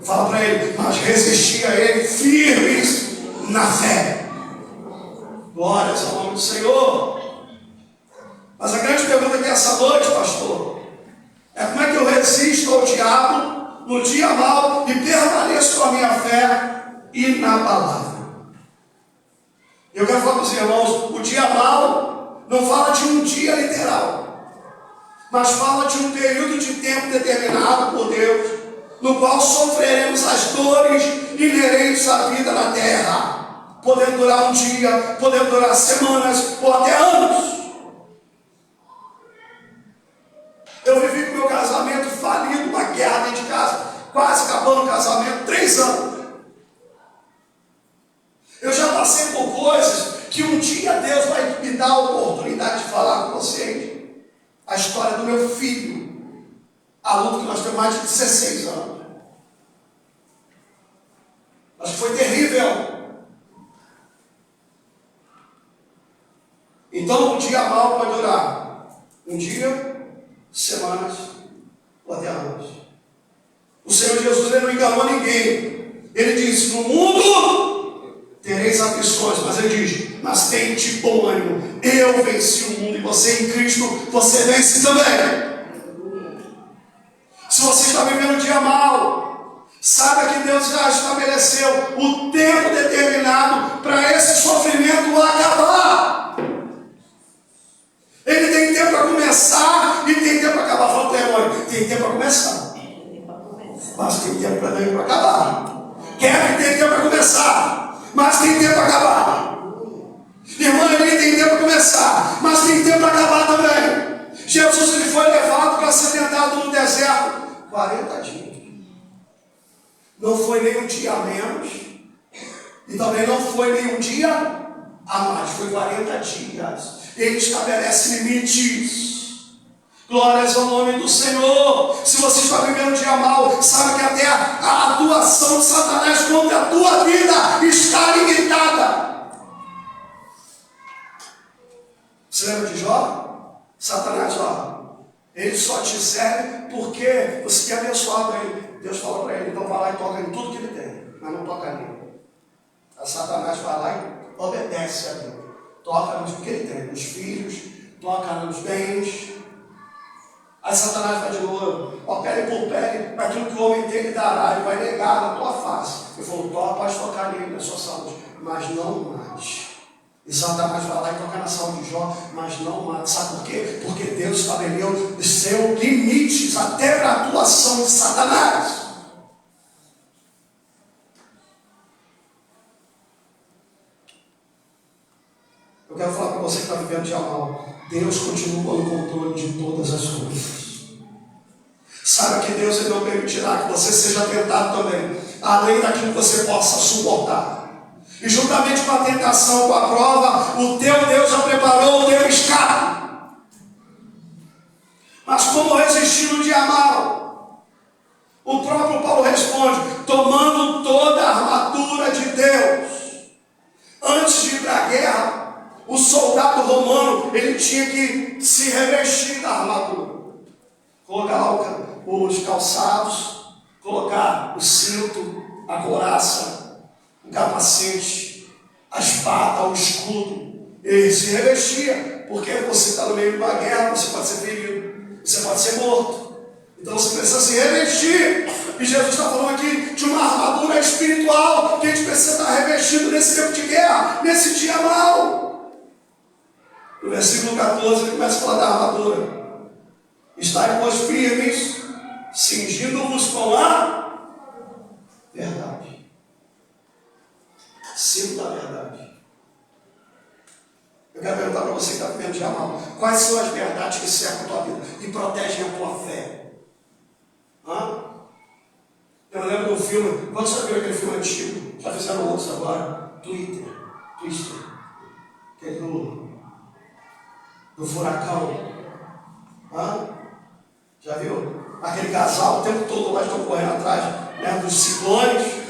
Fala para ele, mas resistir a ele firmes na fé. Glórias ao nome do Senhor. Mas a grande pergunta aqui essa noite, pastor, é como é que eu resisto ao diabo no dia mau e permaneço com a minha fé inabalável? Eu quero falar para os irmãos, o dia mau não fala de um dia literal, mas fala de um período de tempo determinado por Deus, no qual sofreremos as dores inerentes à vida na terra, podendo durar um dia, podendo durar semanas ou até anos. Eu vivi com meu casamento falido, uma guerra dentro de casa, quase acabando o casamento, 3 anos. Eu já passei por coisas que um dia Deus vai me dar a oportunidade de falar com vocês. A história do meu filho, a luta que nós temos mais de 16 anos. Mas foi terrível. Então um dia mal pode durar um dia, semanas ou até anos. O Senhor Jesus, ele não enganou ninguém. Ele disse, no mundo tereis aflições, mas ele diz, mas tente bom ânimo, eu venci o mundo, e você em Cristo, você vence também. Se você está vivendo um dia mal, saiba que Deus já estabeleceu o tempo determinado para esse sofrimento acabar. Ele tem tempo para começar e tem tempo para acabar. Fala para ele, tem tempo para começar, mas tem tempo para acabar. Kevin tem tempo para começar, mas tem tempo para acabar. Irmã, ele tem tempo para começar, mas tem tempo para acabar também. Jesus, ele foi levado para ser tentado no deserto 40 dias. Não foi nem um dia a menos e também não foi nem um dia a mais. Foi 40 dias. Ele estabelece limites. Glórias ao nome do Senhor. Se você está vivendo um dia mal, sabe que até a atuação de Satanás contra a tua vida está limitada. Você lembra de Jó? Satanás, ó, ele só te serve porque você quer abençoar ele. Deus falou para ele, então vai lá e toca em tudo que ele tem, mas não toca nele. A Satanás vai lá e obedece a Deus. Toca no que ele tem, nos filhos, toca nos bens. Aí Satanás vai de novo, ó, pele por pele, aquilo que o homem tem ele dará, ele vai negar na tua face. Ele falou, pode tocar nele na sua saúde, mas não mais. E Satanás vai lá e toca na saúde de Jó, mas não mata. Sabe por quê? Porque Deus estabeleceu limites até para a atuação de Satanás. Eu quero falar para você que está vivendo dia mal. Deus continua no controle de todas as coisas. Saiba que Deus ele não permitirá que você seja tentado também, além daquilo que você possa suportar. E juntamente com a tentação, com a prova, o teu Deus já preparou o teu escape. Mas como resistir no dia mal? O próprio Paulo responde, tomando toda a armadura de Deus. Antes de ir para a guerra, o soldado romano, ele tinha que se revestir da armadura. Colocar os calçados, colocar o cinto, a couraça, o capacete, a espada, o escudo. Ele se revestia, porque você está no meio de uma guerra, você pode ser ferido, você pode ser morto. Então você precisa se revestir. E Jesus está falando aqui de uma armadura espiritual que a gente precisa estar revestido nesse tempo de guerra, nesse dia mau. No versículo 14 ele começa a falar da armadura. Estai, pois, firmes, cingindo-vos com a verdade. Cinto da verdade. Eu quero perguntar para você que está vivendo dia mal. Quais são as verdades que cercam a tua vida e protegem a tua fé? Eu lembro do filme, quando você viu aquele filme antigo, já fizeram outros agora, Twister, aquele do furacão. Já viu? Aquele casal o tempo todo lá estão correndo atrás, né, dos ciclones.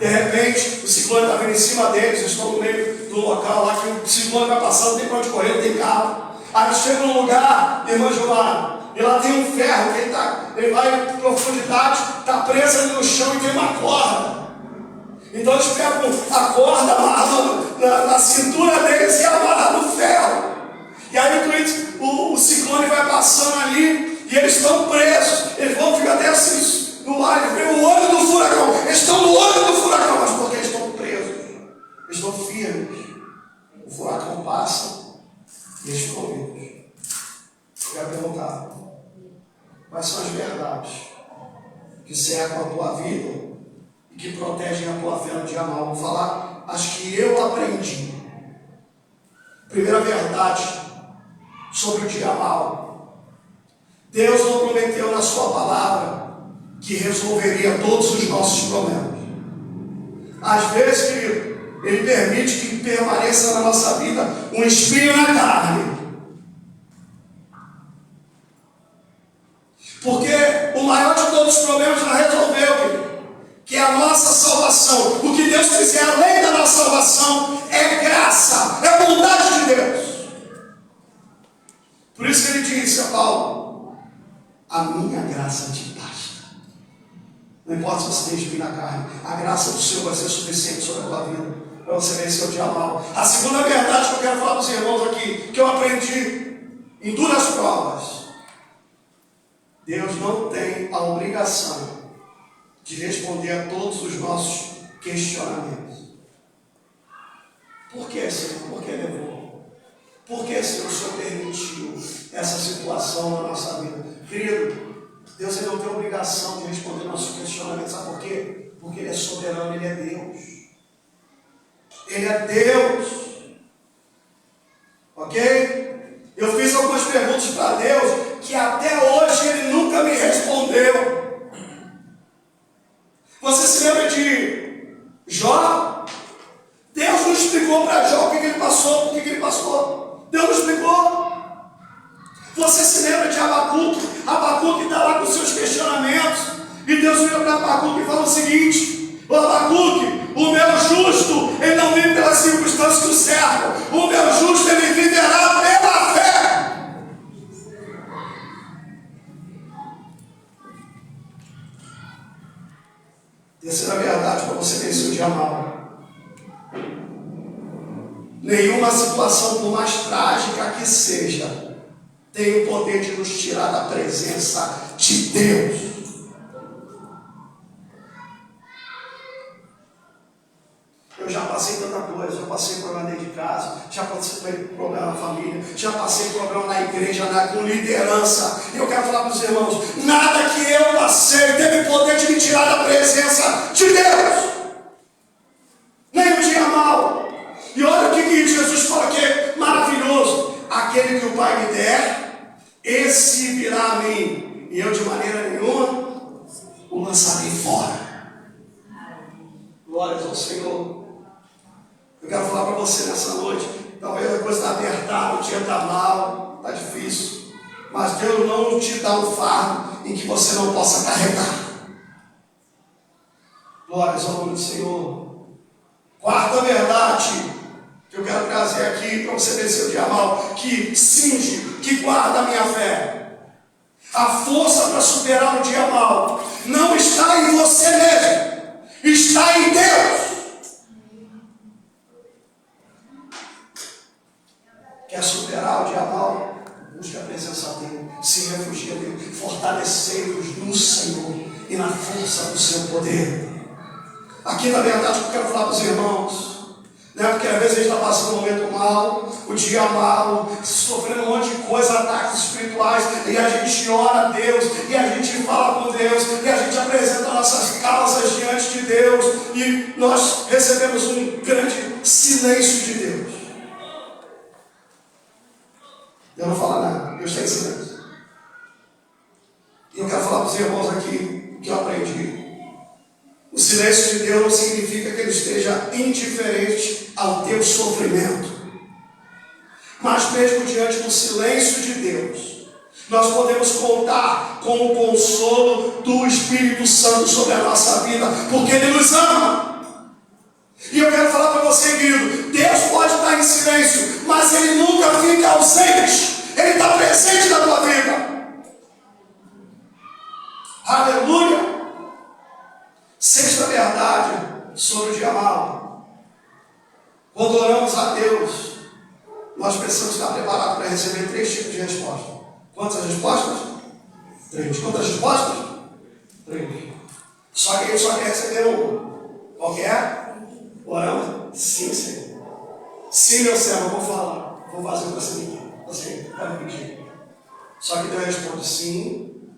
De repente, o ciclone está vindo em cima deles, eles estão no meio do local lá que o ciclone vai passando, não tem para onde correr, não tem carro. Aí eles chegam num lugar, irmã Joana, e lá tem um ferro, que ele vai em profundidade, está preso ali no chão e tem uma corda. Então eles pegam a corda, amarram na cintura deles e amarram no ferro. E aí o ciclone vai passando ali e eles estão presos. Eles vão ficar até assim no ar, eles veem o olho do furacão. Eles estão no olho do furacão, mas porque eles estão presos, eles estão firmes. O furacão passa e eles ficam vivos. Eu quero perguntar, quais são as verdades que cercam a tua vida e que protegem a tua fé no dia mal? Vou falar as que eu aprendi. Primeira verdade sobre o dia mal. Deus não prometeu na sua palavra que resolveria todos os nossos problemas. Às vezes, querido, Ele permite que permaneça na nossa vida um espinho na carne. Porque o maior de todos os problemas já resolveu, querido, que é a nossa salvação. O que Deus fizer além da nossa salvação é graça, é bondade de Deus. Por isso que ele disse a Paulo: a minha graça te basta. Não importa se você tem espinho na carne, a graça do Senhor vai ser suficiente sobre a tua vida, para você vencer o dia mal. A segunda verdade que eu quero falar para os irmãos aqui, que eu aprendi em duras provas: Deus não tem a obrigação de responder a todos os nossos questionamentos. Por que, Senhor? Por que levou? Por que, Senhor, o Senhor permitiu essa situação na nossa vida? Querido, Deus ele não tem obrigação de responder nossos questionamentos. Sabe por quê? Porque Ele é soberano, Ele é Deus. Ele é Deus. Ok? Eu fiz algumas perguntas para Deus que até hoje Ele nunca me respondeu. Você se lembra de Jó? Deus não explicou para Jó o que ele passou, por que ele passou. Deus não explicou. Você se lembra de Abacuque? Abacuque está lá com seus questionamentos. E Deus vira para Abacuque e fala o seguinte: ô Abacuque, o meu justo, ele não vive pelas circunstâncias que o cercam. O meu justo, ele viverá pela fé. Terceira verdade para você vencer o dia mal: nenhuma situação, por mais trágica que seja, tem o poder de nos tirar da presença de Deus. Eu já passei tanta coisa, já passei problema dentro de casa, já passei problema na família, já passei problema na igreja, com liderança. E eu quero falar para os irmãos: nada que eu passei teve poder de me tirar da presença de Deus. Nem o dia mal. E olha o que Jesus fala que é maravilhoso: aquele que o Pai me der, esse virá a mim, e eu de maneira nenhuma o lançarei fora. Glórias ao Senhor. Eu quero falar para você nessa noite: talvez a coisa está apertada, o dia está mal, está difícil, mas Deus não te dá um fardo em que você não possa carregar. Glórias ao nome do Senhor. Quarta verdade que eu quero trazer aqui para você vencer o dia mal, que cinge, que guarda a minha fé. A força para superar o dia mal não está em você mesmo, está em Deus. Quer superar o dia mal? Busque a presença dele. se refugia nele. Fortalecei-vos no Senhor e na força do seu poder. Aqui, na verdade, eu quero falar para os irmãos, né? Porque às vezes a gente está passando um momento mal, o dia mal, sofrendo um monte de coisa, ataques espirituais, e a gente ora a Deus, e a gente fala com Deus, e a gente apresenta nossas causas diante de Deus, e nós recebemos um grande silêncio de Deus. Eu não falo nada, Deus está em silêncio. E eu quero falar para os irmãos aqui o que eu aprendi. O silêncio de Deus não significa que Ele esteja indiferente ao teu sofrimento. Mas mesmo diante do silêncio de Deus, nós podemos contar com o consolo do Espírito Santo sobre a nossa vida, porque Ele nos ama. E eu quero falar para você, querido, Deus pode estar em silêncio, mas Ele nunca fica ausente. Ele está presente na tua vida. Aleluia! Sexta verdade sobre o dia mau. Quando oramos a Deus, nós precisamos estar preparados para receber 3 tipos de respostas. Quantas respostas? 3. Quantas respostas? 3. Só que ele só quer receber uma. Qual que é? Oramos? Sim, Senhor. Sim, meu servo, eu vou falar. Vou fazer o que você me quer. Você vai me pedir. Só que Deus responde: sim,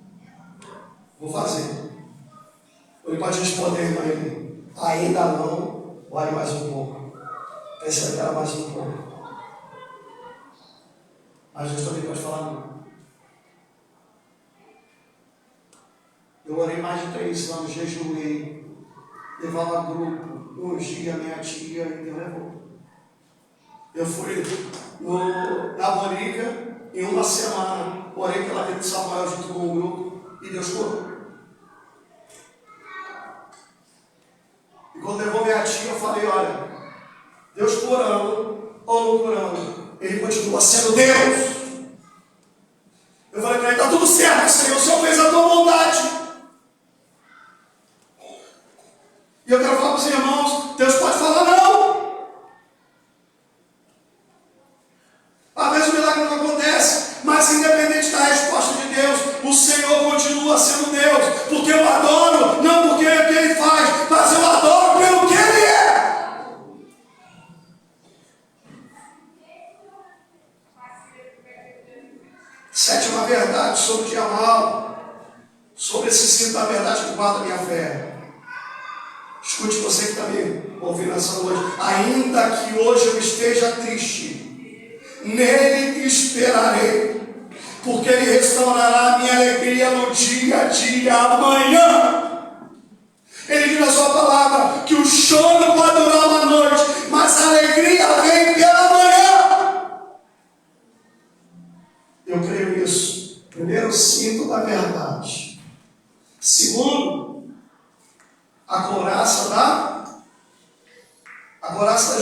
vou fazer. Ele pode responder para ele: ainda não, ore mais um pouco. Persevera mais um pouco. Mas Deus também pode falar não. Eu orei mais de 3 anos, jejuei, levava grupo, ungia minha tia e Deus levou. Eu fui na Bolívia em uma semana, orei pela vida de Samuel junto com o grupo e Deus curou. E quando levou minha tia, eu falei: olha, Deus curando ou não curando, Ele continua sendo Deus. Eu falei para ele: está tudo certo, Senhor, o Senhor fez a tua vontade. E eu quero falar para os irmãos: Deus pode falar não. Às vezes o milagre não acontece, mas independente da resposta de Deus, o Senhor continua sendo Deus, porque eu adoro, não porque é o que Ele faz, mas eu adoro pelo que Ele é. Sétima verdade sobre o dia mau, sobre esse cinto da verdade que guarda a minha fé. Escute, você que está me ouvindo essa noite: ainda que hoje eu esteja triste, nele esperarei, porque Ele restaurará a minha alegria no dia a dia, amanhã. Ele diz na sua palavra que o choro pode durar uma noite, mas a alegria vem pela manhã. Eu creio nisso. Primeiro, cinto da verdade. Segundo, a couraça da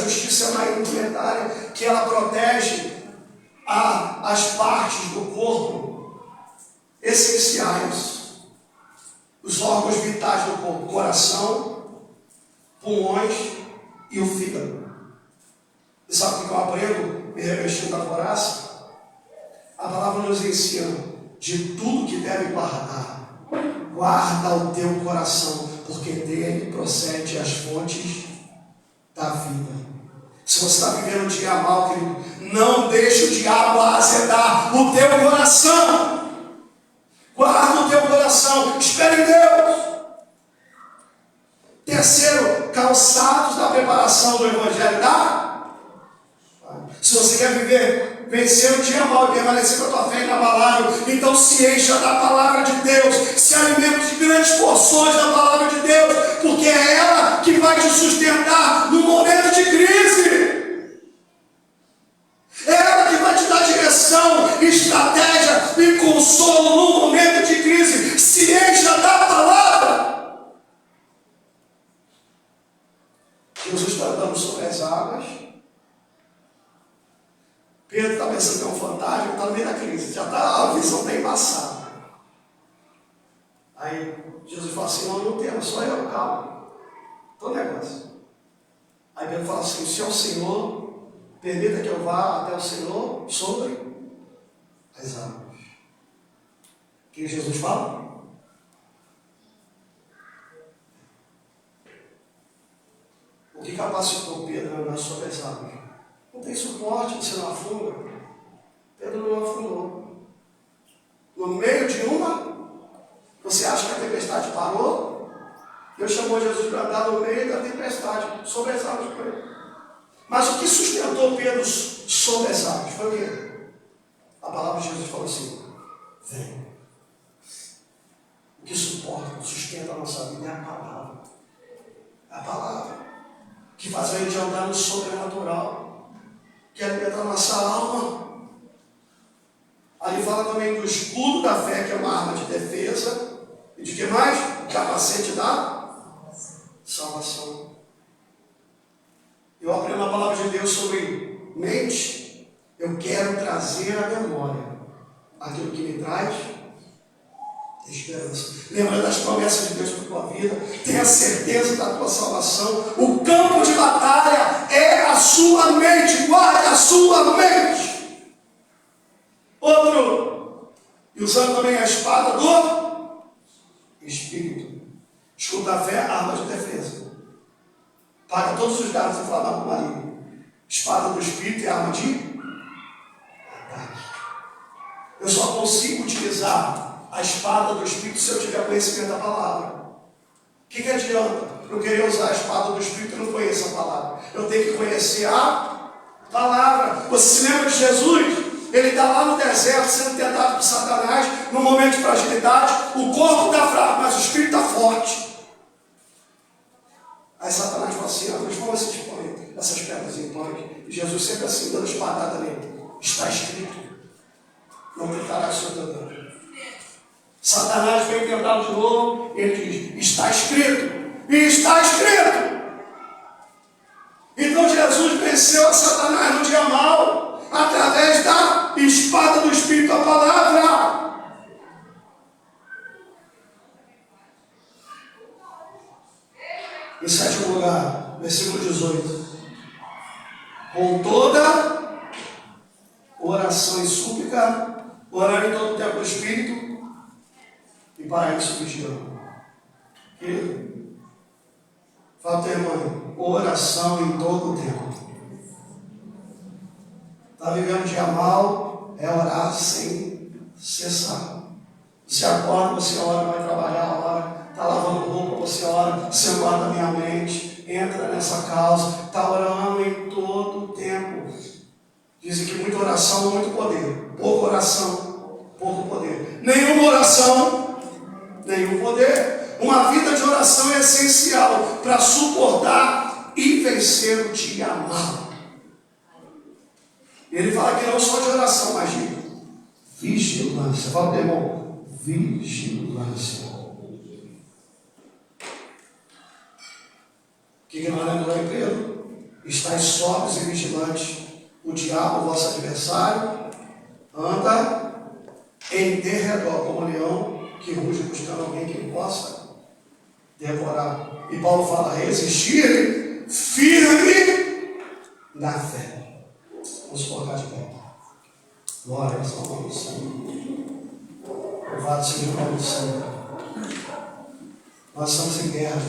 justiça é uma indumentária que ela protege as partes do corpo essenciais, os órgãos vitais do corpo: coração, pulmões e o fígado. E sabe o que eu aprendo me revestindo da couraça? A palavra nos ensina: de tudo que deve guardar, guarda o teu coração, porque dele procede as fontes da vida. Se você está vivendo um dia mal, querido, não deixe o diabo azedar o teu coração. Guarda o teu coração, espere em Deus. Terceiro, calçados da preparação do Evangelho. Se você quer vencer o dia mal e permanecer com a tua fé inabalável, então se encha da palavra de Deus, se alimente de grandes porções da palavra de Deus, porque é ela que vai te sustentar no momento de crise. É ela que vai te dar direção, estratégia e consolo no momento de crise. Se encha da palavra. Jesus está andando sobre as águas. Pedro está pensando que é um fantasma, está no meio da crise, a visão está embaçada. Aí Jesus fala assim: não tema, só eu, calma. Todo negócio. Aí Pedro fala assim: se é o Senhor, permita que eu vá até o Senhor sobre as águas. que Jesus fala? O que capacitou Pedro na sua pesada? Não tem suporte, você não afunda. Pedro não afundou. No meio de uma, você acha que a tempestade parou? Deus chamou Jesus para andar no meio da tempestade, sobre as águas com ele. Mas o que sustentou Pedro sobre as águas foi o quê? A palavra de Jesus falou assim: vem. O que suporta, o que sustenta a nossa vida é a palavra. É a palavra que faz a gente andar no sobrenatural, que alimenta a nossa alma. Ali fala também do escudo da fé, que é uma arma de defesa. E de que mais? O capacete da salvação. Eu aprendo a palavra de Deus sobre mente. Eu quero trazer à memória aquilo que me traz esperança. Lembra das promessas de Deus para a tua vida. Tenha certeza da tua salvação. O campo de batalha é a sua mente. Guarde a sua mente. Outro. E usando também a espada do Espírito. Escudo da fé, arma de defesa. Paga todos os dados inflamados do maligno. Espada do Espírito é arma de ataque. Eu só consigo utilizar a espada do Espírito se eu tiver conhecimento da palavra. O que adianta eu querer usar a espada do Espírito e não conheço a palavra? Eu tenho que conhecer a palavra. Você se lembra de Jesus? Ele está lá no deserto sendo tentado por Satanás, num momento de fragilidade. O corpo está fraco, mas o espírito está forte. Aí Satanás fala assim: transforma esses pães, essas pedras em pães. E Jesus sempre assim, dando espadada nele. Está escrito: não tentarás o teu Deus. Satanás veio tentá-lo de novo. Ele diz: está escrito. E está escrito. Então Jesus venceu a Satanás no dia mau, através da espada do Espírito, a palavra. Em sétimo lugar, versículo 18. Com toda oração e súplica, orar em todo o tempo do Espírito, e para isso vigiando. Querido, fala teu irmão, oração em todo o tempo. Está vivendo um dia mal, é orar sem cessar. Você acorda, você ora, vai trabalhar, ora. Está lavando roupa, você ora. Você guarda a minha mente, entra nessa causa. Está orando em todo o tempo. Dizem que muita oração, muito poder. Pouca oração, pouco poder. Nenhuma oração, nenhum poder. Uma vida de oração é essencial para suportar e vencer o dia mal. Ele fala que não só de oração, mas de vigilância. Fala, meu irmão, vigilância. O que nós lemos em Pedro? Estais sóbrios e vigilantes. O diabo, vosso adversário, anda em derredor como um leão que ruge buscando alguém que possa devorar. E Paulo fala: resistir firme na fé. Vamos colocar de pé. Glória ao nome do Senhor. Louvado seja o nome do Senhor. Nós estamos em guerra.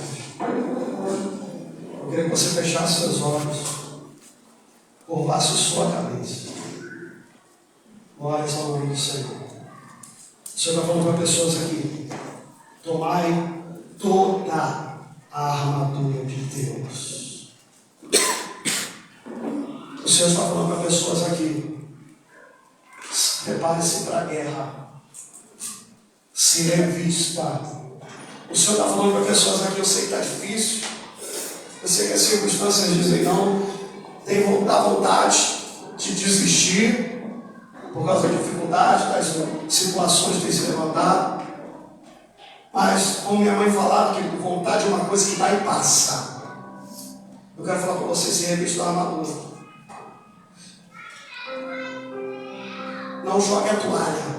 Eu queria que você fechasse seus olhos, curvasse sua cabeça. Glória ao nome do Senhor. O Senhor está falando para pessoas aqui: tomai toda a armadura de Deus. O Senhor está falando para pessoas aqui: prepare-se para a guerra. Se revista. O Senhor está falando para pessoas aqui: eu sei que está difícil. Eu sei que as circunstâncias dizem não. Tem dá vontade de desistir por causa da dificuldade, das situações que têm se levantado. Mas, como minha mãe falava, que vontade é uma coisa que vai passar. Eu quero falar para você: se revista da armadura. Não jogue a toalha.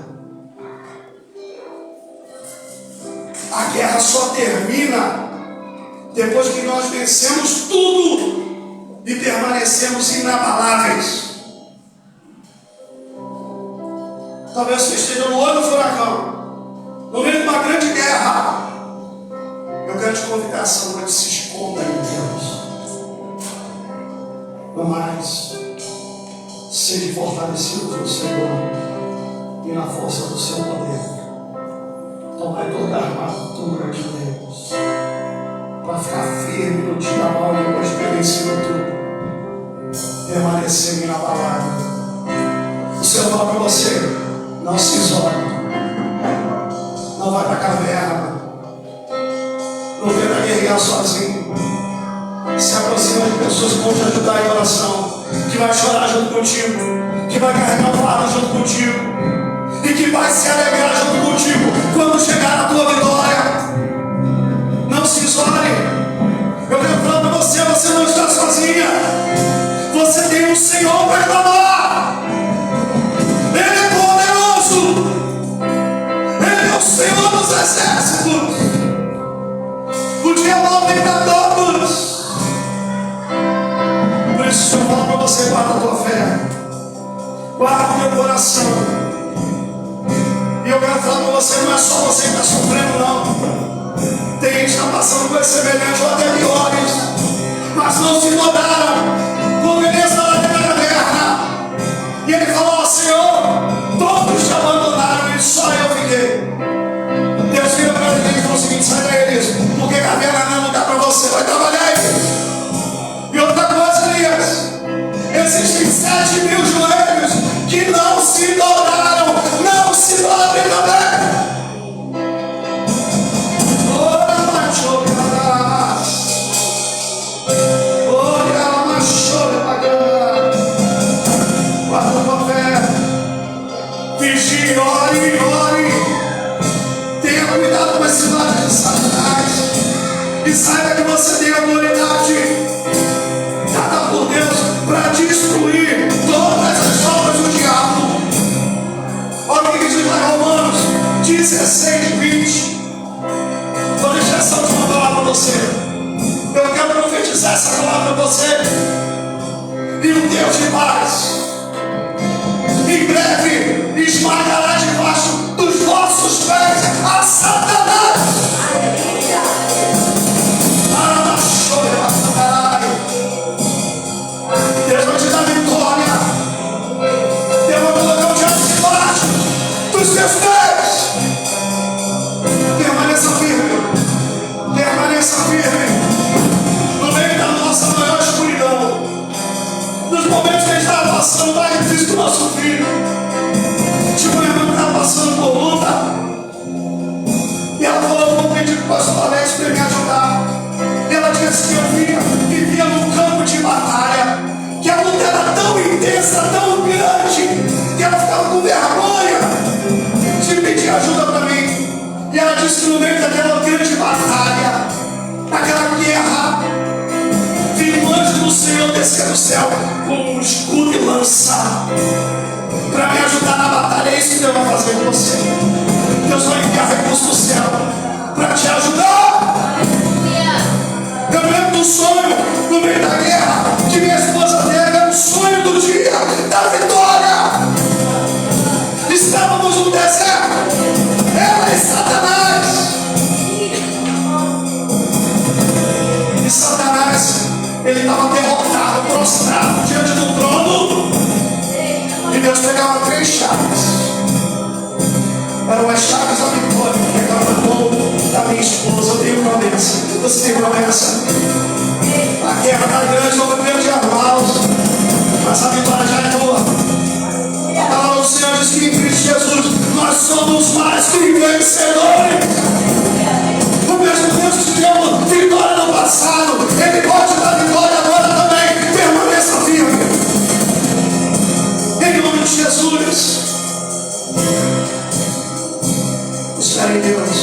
A guerra só termina depois que nós vencemos tudo e permanecemos inabaláveis. Talvez você esteja no olho do furacão. no meio de uma grande guerra, eu quero te convidar essa noite, se esconda em Deus. No mais, seja fortalecido no Senhor e na força do seu poder. Tomai toda a armadura de Deus para ficar firme no dia mau e depois de ter vencido tudo, permanecer inabalável. O Senhor fala para você: não se isole, não vai para a caverna, não tenta guerrear sozinho. Se aproxima de pessoas que vão te ajudar em oração, que vai chorar junto contigo, que vai carregar o fardo junto contigo e que vai se alegrar junto contigo quando chegar a tua vitória. Não se isole. Eu quero falar para você: você não está sozinha. Você tem um Senhor para clamar. Ele é poderoso. Ele é o Senhor dos exércitos. O dia mau vem para todos. Por isso eu falo para você: guarda a tua fé, guarda o teu coração. E eu quero falar para você: não é só você que está sofrendo, não. Tem gente que está passando por esse semelhante ou até piores, mas não se mudaram. Como Elias na caverna, e ele falou: ó Senhor, todos te abandonaram e só eu fiquei. Deus vira para ele e falou o seguinte: sai daí, Elias, porque caverna não é lugar para você, vai trabalhar aí. E outra coisa, Elias, existem 7.000 joelhos que não se dobraram, não se dobrem também. Guarda a tua fé, vigie, ore. Tenha cuidado com esse lado de Satanás e saiba que você tem autoridade dada por Deus para destruir todas as obras do diabo. Olha o que diz lá em Romanos 16:20. Vou deixar essa última palavra para você. Eu quero profetizar essa palavra para você. E o Deus de paz em breve esmagará debaixo dos vossos pés a Satanás. Deus vai te dar vitória. Deus vai colocar o diabo debaixo dos seus pés. Permaneça firme. Permaneça firme. No meio da nossa maior escuridão, nos momentos que a gente estava passando mais difícil do nosso filho. Tinha uma irmã que estava passando por luta, e ela falou: eu vou pedir para o pastor Alex para me ajudar. E ela disse que vivia num campo de batalha, que a luta era tão intensa, tão grande, que ela ficava com vergonha de pedir ajuda para mim. E ela disse que no meio daquela grande batalha, naquela guerra, viu um anjo do Senhor descer do céu com um escudo e lança para me ajudar na batalha. É isso que Deus vai fazer com você. Deus vai enviar recursos do céu para te ajudar. Eu lembro do sonho no meio da guerra que minha esposa teve. Era um sonho do dia da vitória. Estávamos no deserto, ela e Satanás. E Satanás, ele estava derrotado, prostrado diante do trono. E Deus pegava 3 chaves. Eram as chaves da vitória. Pegava na mão da minha esposa: eu tenho promessa. Você tem promessa? A guerra está grande, não vai de armados, mas a vitória já é tua. A palavra do Senhor diz que em Cristo Jesus nós somos mais que vencedores. O mesmo Deus que te deu vitória no passado, Ele pode dar vitória agora também. Permaneça firme. Em nome de Jesus. Espere em Deus.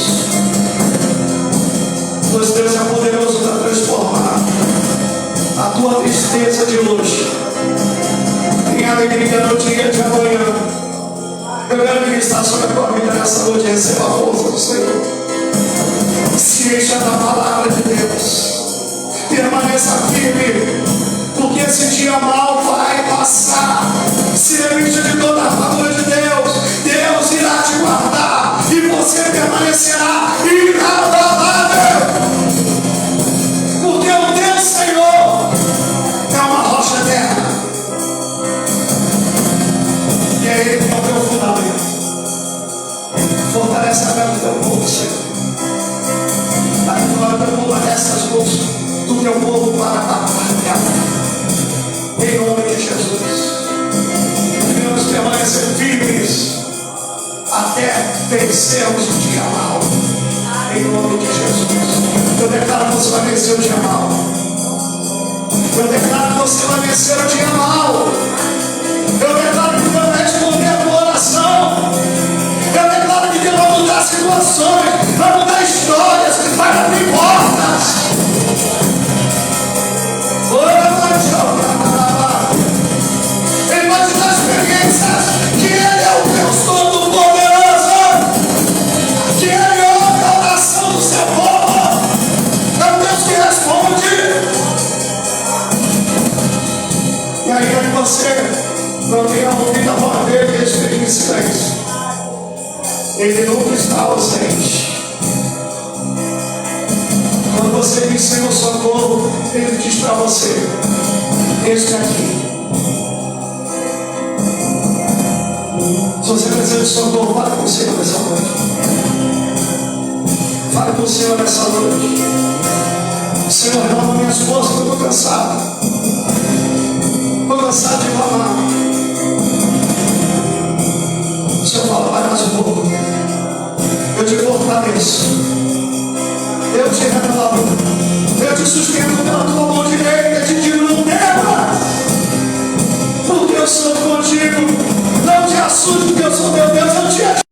Pois Deus é poderoso para transformar a tua tristeza de hoje em alegria no dia de amanhã. Eu quero ministrar sobre a tua vida nessa noite. Receba a força do Senhor. Se encha da palavra de Deus. Permaneça firme, porque esse dia mal vai passar. Se revista de toda a armadura de Deus. Deus irá te guardar e você você permanecerá inabalável, porque o teu Senhor é uma rocha eterna, e é Ele que é o teu fundamento. Fortalece a fé do teu povo, Senhor. Agora teu povo arresta as mãos do teu povo para a batalha, em nome de Jesus. Vamos permanecer firmes até vencermos o dia mal, em nome de Jesus. Eu declaro que você vai vencer o dia mal. Eu declaro que você vai vencer o dia mal. Eu declaro que Deus vai responder a tua oração. Eu declaro que Deus vai mudar situações, vai mudar histórias, vai abrir portas. Ele vai te dar experiências que Ele é o Deus Todo-Poderoso, que Ele ouve a oração do seu povo. É o Deus que responde. E ainda que você não tenha ouvido a voz dele e esteja em silêncio, Ele nunca está ausente. Quando você diz Senhor socorro, Ele diz para você: este aqui. Se você precisa de socorro, fale com o Senhor nessa noite. Fale com o Senhor nessa noite. Senhor, renova minhas forças, eu estou cansado. Estou cansado de clamar. O Senhor fala: vai mais um pouco. Eu te fortaleço. Eu te renovo. Eu te sustento pela tua mão direita. Te digo: não temas, porque eu sou contigo. Não te assuste, porque eu sou teu Deus. Eu te